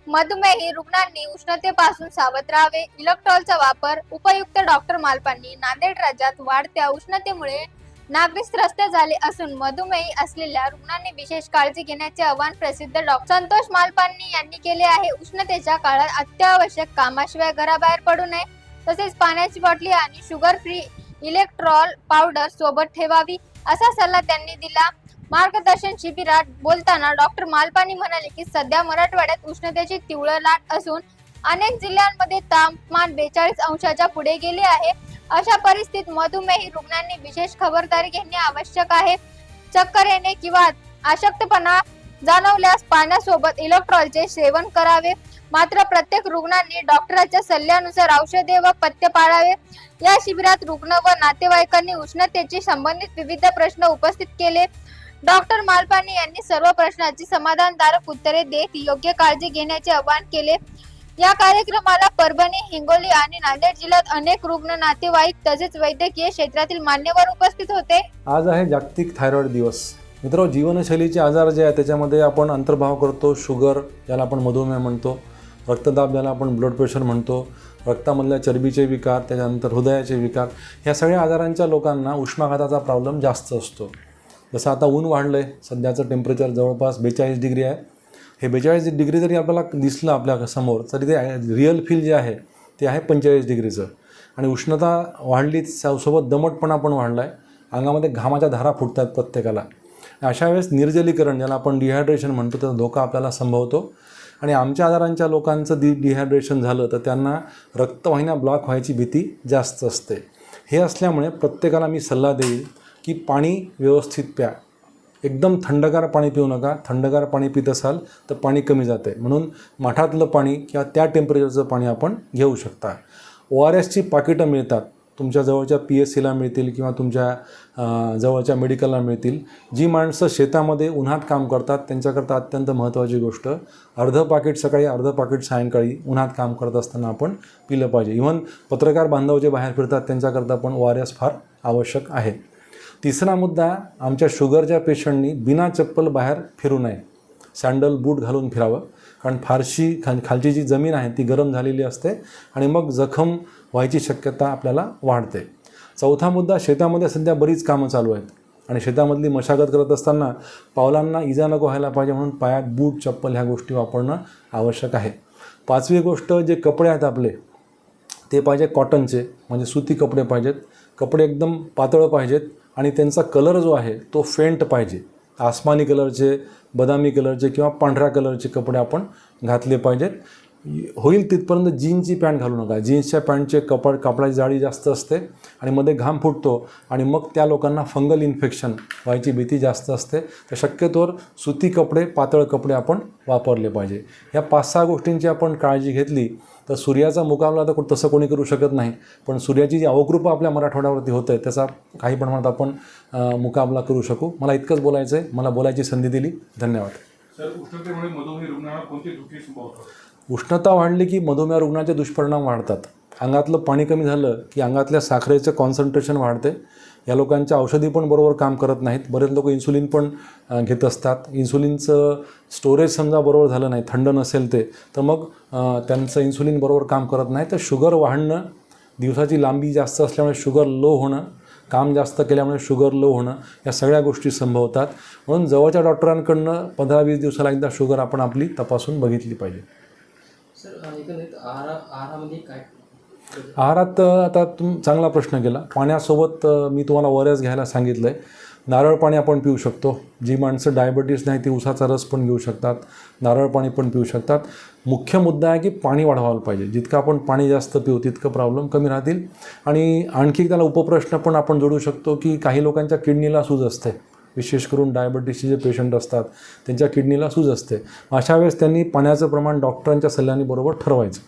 मधुमेही रुग्णांनी उष्णतेपासून सावध राहावे. इलेक्ट्रॉलचा वापर उपयुक्त. डॉक्टर मालपानी. नांदेड. राज्यात वाढत्या उष्णतेमुळे नागरिक त्रस्त झाले असून मधुमेही असलेल्या रुग्णांनी विशेष काळजी घेण्याचे आवाहन प्रसिद्ध डॉक्टर संतोष मालपानी यांनी केले आहे. उष्णतेच्या काळात अत्यावश्यक कामाशिवाय घराबाहेर पडू नये. तसेच पाण्याची बाटली आणि शुगर फ्री इलेक्ट्रॉल पावडर सोबत ठेवावी असा सल्ला त्यांनी दिला. मार्गदर्शन शिबिरात बोलताना डॉक्टर मालपानी म्हणाले की सध्या मराठवाड्यात उष्णतेची तीव्र लाट असून अनेक जिल्ह्यांमध्ये तापमान 42 अंशाच्या पुढे गेले आहे. अशा परिस्थितीत मधुमेही रुग्णांनी विशेष खबरदारी घेणे आवश्यक आहे. चक्कर येणे किंवा अशक्तपणा जाणवल्यास पाण्यासोबत इलेक्ट्रॉलचे सेवन करावे. मात्र प्रत्येक रुग्णांनी डॉक्टरांच्या सल्ल्यानुसार औषधे व पथ्य पाळावे. या शिबिरात रुग्ण व नातेवाईकांनी उष्णतेशी संबंधित विविध प्रश्न उपस्थित केले. डॉक्टर मालपानी यांनी सर्व प्रश्नांची समाधानकारक उत्तरे देत योग्य काळजी घेण्याचे आवाहन केले. या कार्यक्रमाला परभणी, हिंगोली आणि नांदेड जिल्ह्यात अनेक रुग्ण, नातेवाईक तसेच वैद्यकीय क्षेत्रातील मान्यवर उपस्थित होते. आज आहे जागतिक थायरॉइड दिवस. मित्रांनो, जीवनशैलीचे आजार जे आहेत त्याच्यामध्ये आपण अंतर्भाव करतो. शुगर, ज्याला आपण मधुमेह म्हणतो, रक्तदाब, ज्याला आपण ब्लड प्रेशर म्हणतो, रक्तामधल्या चरबीचे विकार, त्याच्यानंतर हृदयाचे विकार, ह्या सगळ्या आजारांच्या लोकांना उष्माघाताचा प्रॉब्लेम जास्त असतो. जसं आता ऊन वाढलं आहे, सध्याचं टेम्परेचर जवळपास 42 डिग्री आहे. हे 42 डिग्री जरी आपल्याला दिसलं आपल्या समोर, तरी ते रिअल फील जे आहे ते आहे 45 डिग्रीचं. आणि उष्णता वाढली, सोबत दमटपणा पण वाढला आहे. अंगामध्ये घामाच्या धारा फुटतात प्रत्येकाला. अशा वेळेस निर्जलीकरण, ज्याला आपण डिहायड्रेशन म्हणतो, त्याचा धोका आपल्याला संभवतो. आणि आमच्या आजारांच्या लोकांचं डिहायड्रेशन झालं तर त्यांना रक्तवाहिन्या ब्लॉक व्हायची भीती जास्त असते. हे असल्यामुळे प्रत्येकाला मी सल्ला देईल की पाणी व्यवस्थित प्या. एकदम थंडगार पाणी पिऊ नका. थंडगार पाणी पित असाल तर पाणी कमी जाते, म्हणून माठातलं पाणी किंवा त्या टेम्परेचरचं पाणी आपण घेऊ शकता. ORSची पाकिटं मिळतात, तुमच्या जवळच्या PSCला मिळतील किंवा तुमच्या जवळच्या मेडिकलला मिळतील. जी माणसं शेतामध्ये उन्हात काम करतात त्यांच्याकरता अत्यंत महत्त्वाची गोष्ट, अर्धं पाकिट सकाळी, अर्धं पाकिट सायंकाळी उन्हात काम करत असताना आपण पिलं पाहिजे. इव्हन पत्रकार बांधव जे बाहेर फिरतात त्यांच्याकरता पण ORS फार आवश्यक आहे. तिसरा मुद्दा, आमच्या शुगरच्या पेशंटनी बिना चप्पल बाहेर फिरू नये. सँडल, बूट घालून फिरावं, कारण फारशी खालची जी जमीन आहे ती गरम झालेली असते आणि मग जखम व्हायची शक्यता आपल्याला वाढते. चौथा मुद्दा, शेतामध्ये सध्या बरीच कामं चालू आहेत आणि शेतामधली मशागत करत असताना पावलांना इजा नको व्हायला पाहिजे म्हणून पायात बूट, चप्पल ह्या गोष्टी वापरणं आवश्यक आहे. पाचवी गोष्ट, जे कपडे आहेत आपले ते पाहिजे कॉटनचे, म्हणजे सुती कपडे पाहिजेत. कपडे एकदम पातळ पाहिजेत आणि त्यांचा कलर जो आहे तो फेंट पाहिजे. आसमानी कलरचे, बदामी कलरचे किंवा पांढऱ्या कलरचे कपडे आपण घातले पाहिजेत. होईल तिथपर्यंत जीन्सची पॅन्ट घालू नका. जीन्सच्या पॅन्टचे कापडाची जाडी जास्त असते आणि मध्ये घाम फुटतो आणि मग त्या लोकांना फंगल इन्फेक्शन व्हायची भीती जास्त असते. तर शक्यतोवर सुती कपडे, पातळ कपडे आपण वापरले पाहिजे. या 5-6 गोष्टींची आपण काळजी घेतली तर सूर्याचा मुकाबला तर तसं कोणी करू शकत नाही, पण सूर्याची जी अवकृपा आपल्या मराठवाड्यावरती होतं आहे त्याचा काही प्रमाणात आपण मुकाबला करू शकू. मला इतकंच बोलायचं आहे. मला बोलायची संधी दिली, धन्यवाद. सर, उष्णतेमुळे मधुमेह रुग्णांना कोणते धोके संभवतात? उष्णता वाढली की मधुमेह रुग्णाचे दुष्परिणाम वाढतात. अंगातलं पाणी कमी झालं की अंगातल्या साखरेचं कॉन्सन्ट्रेशन वाढते. या लोकांच्या औषधी पण बरोबर काम करत नाहीत. बरेच लोक इन्सुलिन पण घेत असतात. इन्सुलिनचं स्टोरेज समजा बरोबर झालं नाही, थंड नसेल ते, तर मग त्यांचं इन्सुलिन बरोबर काम करत नाही. तर शुगर वाढणं, दिवसाची लांबी जास्त असल्यामुळे शुगर लो होणं, काम जास्त केल्यामुळे शुगर लो होणं, या सगळ्या गोष्टी संभवतात. म्हणून जवळच्या डॉक्टरांकडनं 15-20 दिवसाला एकदा शुगर आपण आपली तपासून बघितली पाहिजे. सर, एकंदरीत आहारामध्ये काय? आहारात आता चांगला प्रश्न केला. पाण्यासोबत मी तुम्हाला ORS घ्यायला सांगितलं आहे. नारळ पाणी आपण पिऊ शकतो. जी माणसं डायबिटीस नाही ती उसाचा रस पण घेऊ शकतात, नारळ पाणी पण पिऊ शकतात. मुख्य मुद्दा आहे की पाणी वाढवायला पाहिजे. जितकं आपण पाणी जास्त पिऊ तितकं प्रॉब्लेम कमी राहतील. आणि आणखी त्याला उपप्रश्न पण आपण जोडू शकतो की काही लोकांच्या किडनीला सूज असते, विशेष करून डायबिटीसचे जे पेशंट असतात त्यांच्या किडनीला सूज असते. अशा वेळेस त्यांनी पाण्याचं प्रमाण डॉक्टरांच्या सल्ल्याने बरोबर ठरवायचं.